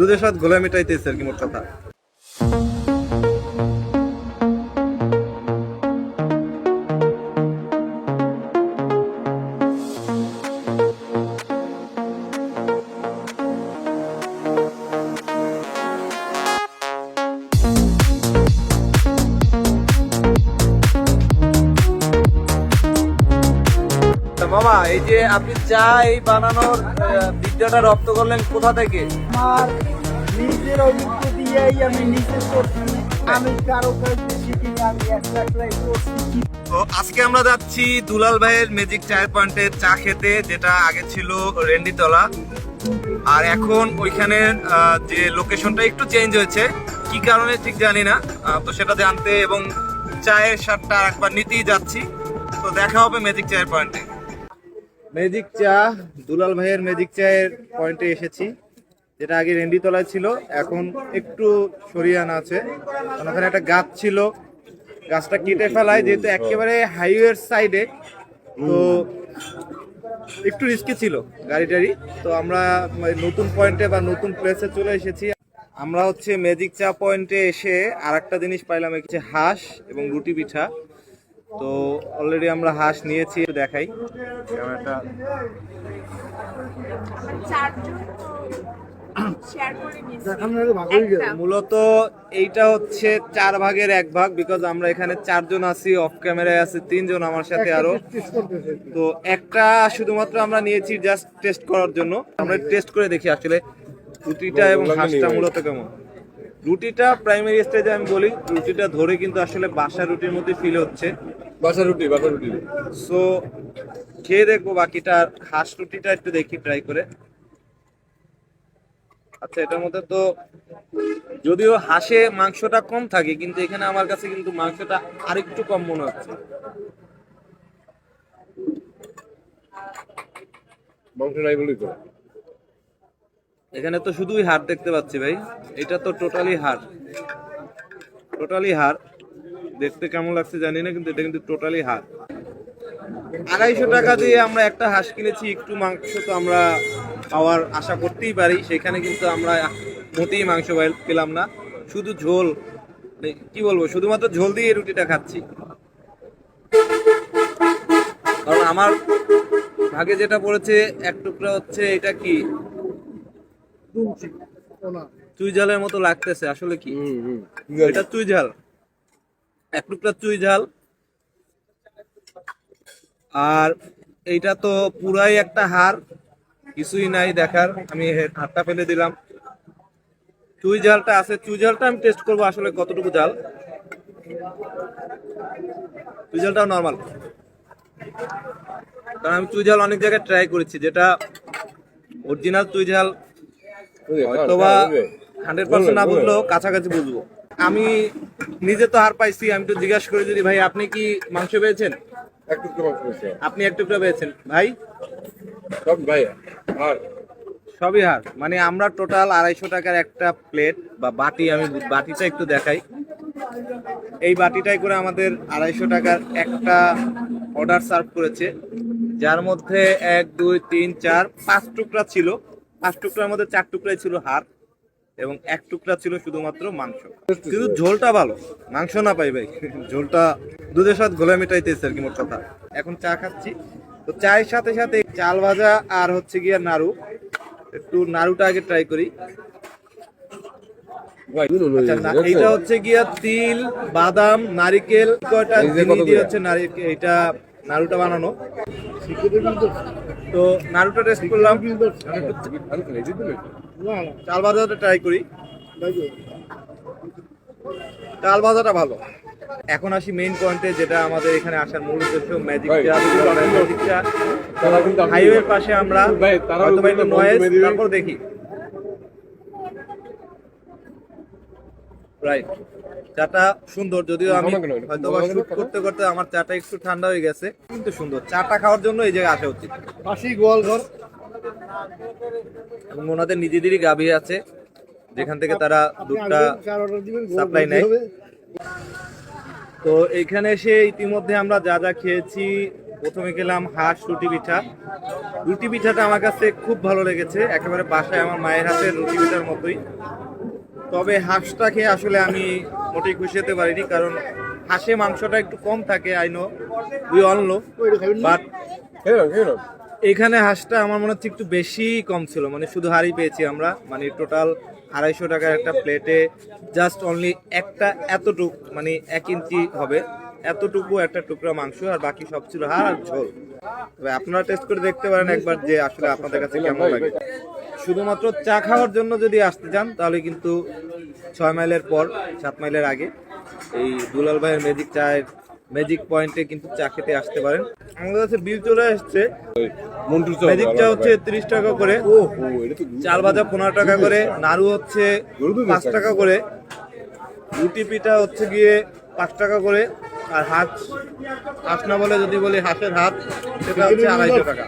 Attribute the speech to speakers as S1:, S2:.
S1: দুধের সাথে ঘোলা মিটাইতেছে আর কি মোট কথা। মামা, এই যে আপনি চা এই বানানোর বিদ্যাটা রপ্ত করলেন কোথা থেকে?
S2: আমার নিজের অভিজ্ঞতা দিয়েই আমি নিজে করছি। আমি কারো কাছে শিখিনি, আমি একটা ট্রাই করছি।
S1: তো আজকে আমরা যাচ্ছি দুলাল ভাইয়ের ম্যাজিক চায়ের পয়েন্টে চা খেতে, যেটা আগে ছিল রেন্ডিতলা, আর এখন ওইখানের যে লোকেশনটা একটু চেঞ্জ হয়েছে, কি কারণে ঠিক জানি না। তো সেটা জানতে এবং চায়ের স্বাদটা একবার নিতেই যাচ্ছি। তো দেখা হবে ম্যাজিক চায়ের পয়েন্টে। ম্যাজিক চা, দুলাল ভাইয়ের ম্যাজিক চায়ের পয়েন্টে এসেছি, যেটা আগে রেন্ডিতলায় ছিল, এখন একটু সরিয়ে আনা আছে। কারণ ওখানে একটা গাছ ছিল, গাছটা কেটে ফেলায়, যেহেতু একেবারে হাইওয়ের সাইডে, তো একটু রিস্কি ছিল গাড়ি টাড়ি। তো আমরা নতুন পয়েন্টে বা নতুন প্লেসে চলে এসেছি। আমরা হচ্ছে ম্যাজিক চা পয়েন্টে এসে আর একটা জিনিস পাইলাম, হচ্ছে হাঁস এবং রুটি পিঠা। তো অলরেডি আমরা হাঁস নিয়েছি, একটু দেখাই ক্যামেরাটা। মূলত এইটা হচ্ছে 4 ভাগের 1 ভাগ, বিকজ আমরা এখানে 4 জন আছি, অফ ক্যামেরায় আছে 3 জন আমার সাথে আরো। তো একটা শুধুমাত্র আমরা নিয়েছি জাস্ট টেস্ট করার জন্য। আমরা টেস্ট করে দেখি আসলে রুটিটা এবং হাঁসটা মূলত কেমন। রুটিটা প্রাইমারি স্টেজে আমি বলি, রুটিটা ধরে কিন্তু আসলে বাসা রুটির মধ্যে ফিল হচ্ছে, বাসা রুটি। সো খেয়ে দেখবো বাকিটা। হাঁস রুটিটা একটু দেখি ট্রাই করে। আচ্ছা, এটার মধ্যে তো যদিও হাঁসে মাংসটা কম থাকে, কিন্তু এখানে আমার কাছে কিন্তু মাংসটা আরেকটু কম মনে হচ্ছে। মাংস নাই বলি তো, এখানে তো শুধুই হাড় দেখতে পাচ্ছি ভাই। এটা তো টোটালি হাড়, দেখতে কেমন লাগছে জানি না, কিন্তু এটা কিন্তু টোটালি হাড়। 250 টাকা দিয়ে আমরা একটা হাঁস কিনেছি, একটু মাংস তো আমরা পাওয়ার আশা করতেই পারি। সেখানে কিন্তু আমরা মোটেই মাংস পেলাম না, শুধু ঝোল। কি বলবো, শুধুমাত্র ঝোল দিয়ে রুটিটা খাচ্ছি। কারণ আমার ভাগে যেটা পড়েছে, এক টুকরা হচ্ছে, এটা কি চুই ঝালের মতো লাগতেছে আসলে। কি এটা চুই ঝাল, এক টুকরা চুই ঝাল। আর এইটা তো পুরাই একটা হাড়, কিছুই নাই দেখার। আমি হাতটা ফেলে দিলাম। চুই ঝালটা আছে, চুই ঝালটা আমি টেস্ট করবো আসলে কতটুকু ঝাল। চুই ঝালটাও নর্মাল, কারণ আমি চুই ঝাল অনেক জায়গায় ট্রাই করেছি, যেটা অরিজিনাল চুই ঝাল হয়তোবা 100% না বুঝলেও কাছাকাছি বুঝবো। আমি নিজে তো হার পাইছি, আমি তো জিজ্ঞাসা করি যদি, ভাই আপনি কি মাংস পেয়েছেন? আপনি এক টুকরা পেয়েছেন ভাই? সবই হার, মানে আমরা টোটাল 250 টাকার একটা প্লেট বা বাটি, আমি বাটিটা একটু দেখাই। এই বাটিটাই করে আমাদের 250 টাকার একটা অর্ডার সার্ভ করেছে, যার মধ্যে 1 2 3 4 5 টুকরা ছিল। 5 টুকরার মধ্যে 4 টুকরাই ছিল হাড় এবং 1 টুকরা ছিল শুধুমাত্র মাংস। কিন্তু ঝোলটা ভালো, মাংস না পাই ভাই, ঝোলটা দুধের সাথে ঘোলা মিটাইতেছে আর কি মোট কথা। এখন চা খাচ্ছি, তো চায়ের সাথে সাথে চাল ভাজা আর হচ্ছে গিয়া নাড়ু। একটু নাড়ুটা আগে ট্রাই করি। এইটা হচ্ছে গিয়া তিল, বাদাম, নারিকেল, কয়টা চিনি দিয়ে হচ্ছে এটা নাড়ুটা বানানো। তো নাড়ুটা টেস্ট করলাম, চাল ভাজাটা ট্রাই করি। চাল ভাজাটা ভালো। এখন আসি মেইন পয়েন্টে, যেটা আমাদের এখানে আসার মূল উদ্দেশ্য, ম্যাজিক চা। ম্যাজিক চা হাইওয়ের পাশে, আমরা হয়তো একটু নয়েজ, তারপর দেখি। রাইট, চাটা সুন্দর, যদিও আমি হয়তো শুট করতে করতে আমার চাটা একটু ঠান্ডা হয়ে গেছে, কিন্তু সুন্দর। চাটা খাওয়ার জন্য এই জায়গায় আসা উচিত। পাশেই গোয়ালঘর, এবং ওনাদের নিজেদেরই গাভী আছে, যেখান থেকে তারা দুধটা সাপ্লাই নেয়। তো এখানে এসে ইতিমধ্যে আমরা যা যা খেয়েছি প্রথমে খেলাম হাঁস রুটি পিঠা। রুটি পিঠাটা আমার কাছে খুব ভালো লেগেছে, একেবারে বাসায় আমার মায়ের হাতের রুটি পিঠার মতোই। তবে হাঁসটা খেয়ে আসলে আমি মোটেই খুশি হতে পারিনি, কারণ হাঁসে মাংসটা একটু কম থাকে, I know, we all know, but এখানে হাঁসটা আমার মনে হচ্ছে একটু বেশি কম ছিল। মানে শুধু হাড়ি পেয়েছি আমরা, মানে টোটাল 250 টাকার একটা প্লেটে জাস্ট অনলি একটা এতটুক, মানে 1 ইঞ্চি হবে এতটুকু একটা টুকরা মাংস, আর বাকি সব ছিল হাড় আর ঝোল। তবে আপনারা টেস্ট করে দেখতে পারেন একবার যে আসলে আপনাদের কাছে কেমন লাগে। শুধুমাত্র চা খাওয়ার জন্য যদি আসতে চান তাহলে কিন্তু 6 মাইলের পর 7 মাইলের আগে এই দুলাল ভাইয়ের ম্যাজিক পয়েন্টে কিন্তু চা খেতে আসতে পারেন। আমাদের কাছে বিল চলে আসছে। ম্যাজিক চা হচ্ছে 30 টাকা করে, চাল ভাজা 15 টাকা করে, নাড়ু হচ্ছে 5 টাকা করে, রুটি পিঠা হচ্ছে গিয়ে 5 টাকা করে, আর হাঁস না বলে যদি বলি হাঁসের হাত, সেটা হচ্ছে 250 টাকা।